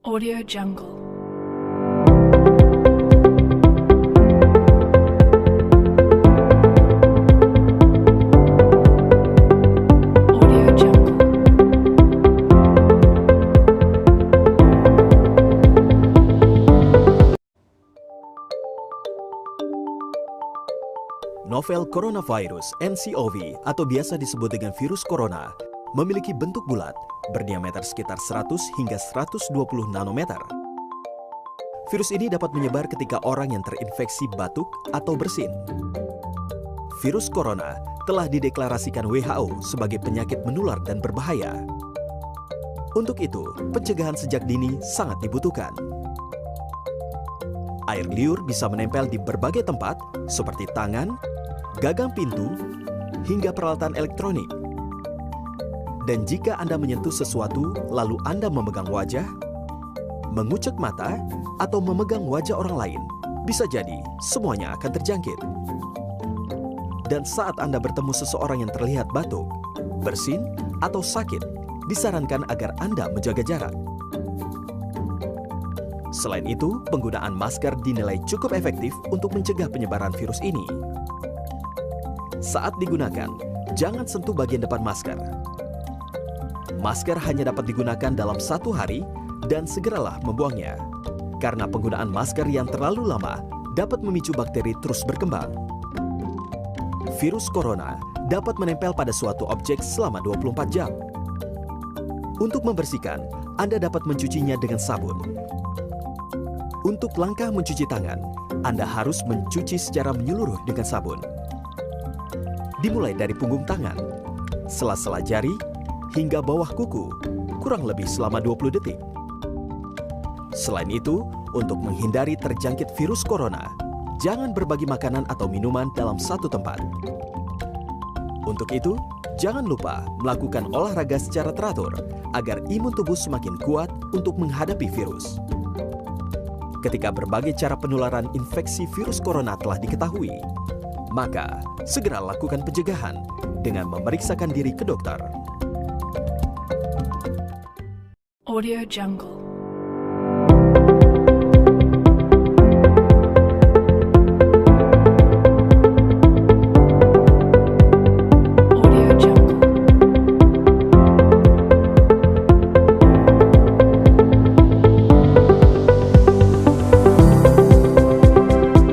Audio Jungle. Audio Jungle. Novel coronavirus (nCoV) atau biasa disebut dengan virus corona memiliki bentuk bulat, berdiameter sekitar 100 hingga 120 nanometer. Virus ini dapat menyebar ketika orang yang terinfeksi batuk atau bersin. Virus corona telah dideklarasikan WHO sebagai penyakit menular dan berbahaya. Untuk itu, pencegahan sejak dini sangat dibutuhkan. Air liur bisa menempel di berbagai tempat seperti tangan, gagang pintu, hingga peralatan elektronik. Dan jika Anda menyentuh sesuatu lalu Anda memegang wajah, mengucek mata, atau memegang wajah orang lain, bisa jadi semuanya akan terjangkit. Dan saat Anda bertemu seseorang yang terlihat batuk, bersin, atau sakit, disarankan agar Anda menjaga jarak. Selain itu, penggunaan masker dinilai cukup efektif untuk mencegah penyebaran virus ini. Saat digunakan, jangan sentuh bagian depan masker. Masker hanya dapat digunakan dalam 1 hari dan segeralah membuangnya. Karena penggunaan masker yang terlalu lama dapat memicu bakteri terus berkembang. Virus corona dapat menempel pada suatu objek selama 24 jam. Untuk membersihkan, Anda dapat mencucinya dengan sabun. Untuk langkah mencuci tangan, Anda harus mencuci secara menyeluruh dengan sabun. Dimulai dari punggung tangan, sela-sela jari, hingga bawah kuku, kurang lebih selama 20 detik. Selain itu, untuk menghindari terjangkit virus corona, jangan berbagi makanan atau minuman dalam satu tempat. Untuk itu, jangan lupa melakukan olahraga secara teratur agar imun tubuh semakin kuat untuk menghadapi virus. Ketika berbagai cara penularan infeksi virus corona telah diketahui, maka segera lakukan pencegahan dengan memeriksakan diri ke dokter. Audio Jungle. Audio Jungle.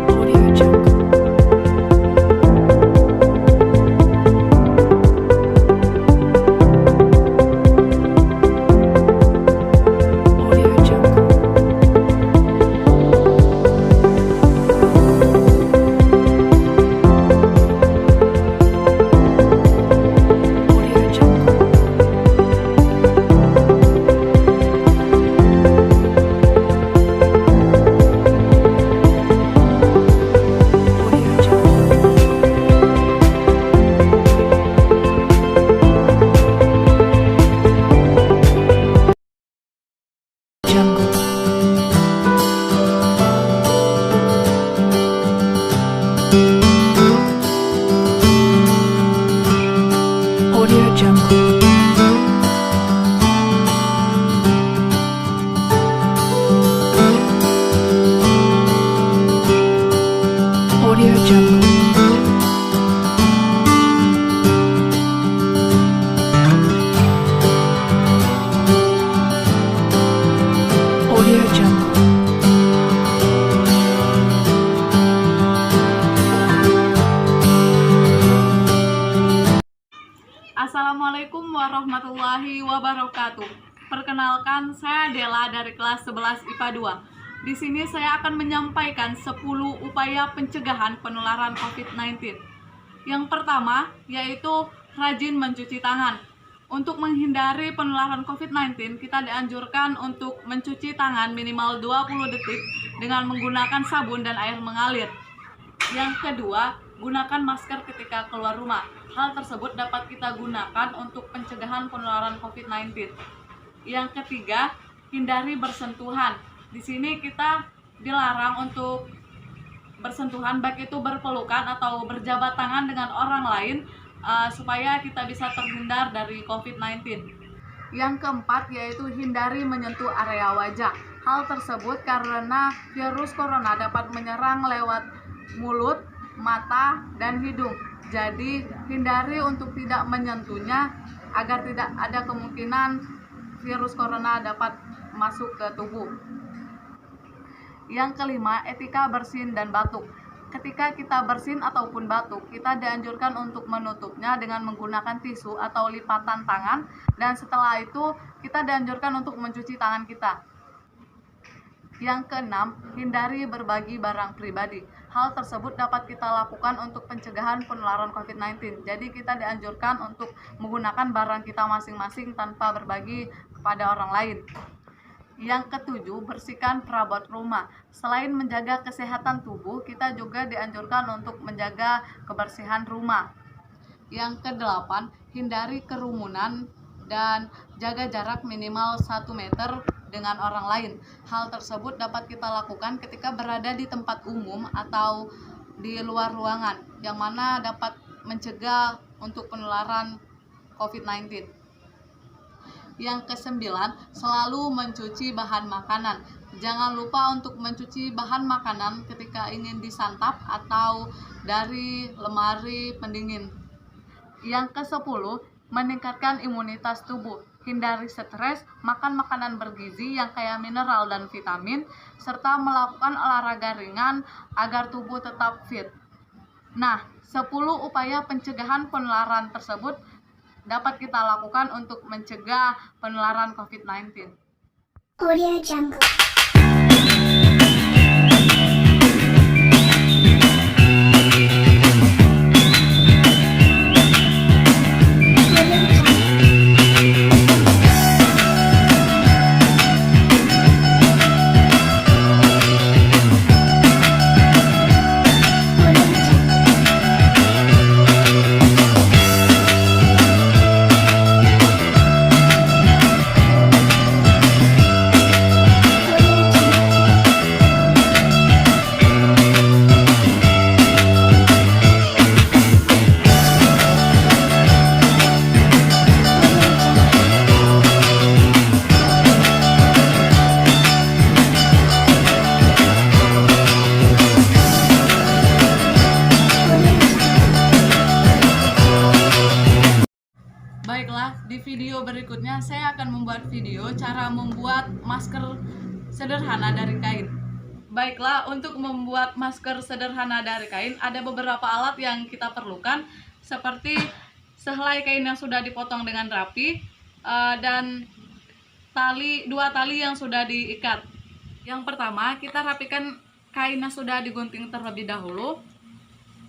Audio Jungle. Audio Jungle. Audio Jungle. Audio Jungle. Jungle. Audio Jungle. Audio Jungle. Audio Jungle. Assalamualaikum warahmatullahi wabarakatuh. Perkenalkan, saya Dela dari kelas 11 IPA 2. Di sini saya akan menyampaikan 10 upaya pencegahan penularan COVID-19. Yang pertama, yaitu rajin mencuci tangan. Untuk menghindari penularan COVID-19, kita dianjurkan untuk mencuci tangan minimal 20 detik dengan menggunakan sabun dan air mengalir. Yang kedua, gunakan masker ketika keluar rumah. Hal tersebut dapat kita gunakan untuk pencegahan penularan COVID-19. Yang ketiga, hindari bersentuhan. Di sini kita dilarang untuk bersentuhan, baik itu berpelukan atau berjabat tangan dengan orang lain, supaya kita bisa terhindar dari COVID-19. Yang keempat yaitu hindari menyentuh area wajah. Hal tersebut karena virus corona dapat menyerang lewat mulut, mata, dan hidung. Jadi hindari untuk tidak menyentuhnya agar tidak ada kemungkinan virus corona dapat masuk ke tubuh. Yang kelima, etika bersin dan batuk. Ketika kita bersin ataupun batuk, kita dianjurkan untuk menutupnya dengan menggunakan tisu atau lipatan tangan, dan setelah itu kita dianjurkan untuk mencuci tangan kita. Yang keenam, hindari berbagi barang pribadi. Hal tersebut dapat kita lakukan untuk pencegahan penularan COVID-19. Jadi kita dianjurkan untuk menggunakan barang kita masing-masing tanpa berbagi kepada orang lain. Yang ketujuh, bersihkan perabot rumah. Selain menjaga kesehatan tubuh, kita juga dianjurkan untuk menjaga kebersihan rumah. Yang kedelapan, hindari kerumunan dan jaga jarak minimal 1 meter dengan orang lain. Hal tersebut dapat kita lakukan ketika berada di tempat umum atau di luar ruangan, yang mana dapat mencegah untuk penularan COVID-19. Yang kesembilan, selalu mencuci bahan makanan. Jangan lupa untuk mencuci bahan makanan ketika ingin disantap atau dari lemari pendingin. Yang kesepuluh, meningkatkan imunitas tubuh. Hindari stres, makan makanan bergizi yang kaya mineral dan vitamin, serta melakukan olahraga ringan agar tubuh tetap fit. Nah, 10 upaya pencegahan penularan tersebut dapat kita lakukan untuk mencegah penularan COVID-19. Audio Jungle. Baiklah, di video berikutnya saya akan membuat video cara membuat masker sederhana dari kain. Baiklah, untuk membuat masker sederhana dari kain ada beberapa alat yang kita perlukan, seperti sehelai kain yang sudah dipotong dengan rapi dan dua tali yang sudah diikat. Yang pertama, kita rapikan kain yang sudah digunting terlebih dahulu.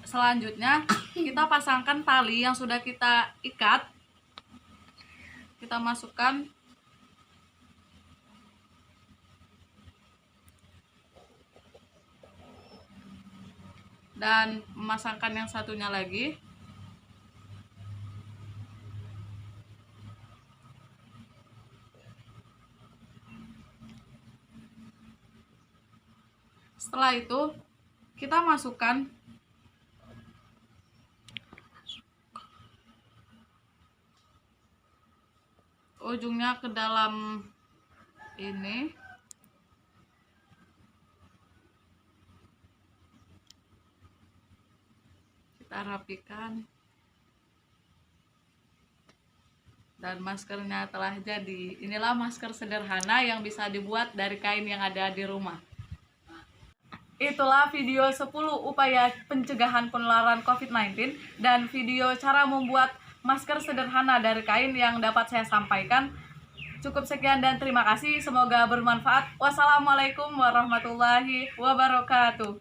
Selanjutnya, kita pasangkan tali yang sudah kita ikat. Kita masukkan dan memasangkan yang satunya lagi. Setelah itu kita masukkan ujungnya ke dalam ini. Kita rapikan. Dan maskernya telah jadi. Inilah masker sederhana yang bisa dibuat dari kain yang ada di rumah. Itulah video 10 upaya pencegahan penularan COVID-19 dan video cara membuat masker sederhana dari kain yang dapat saya sampaikan. Cukup sekian dan terima kasih. Semoga bermanfaat. Wassalamualaikum warahmatullahi wabarakatuh.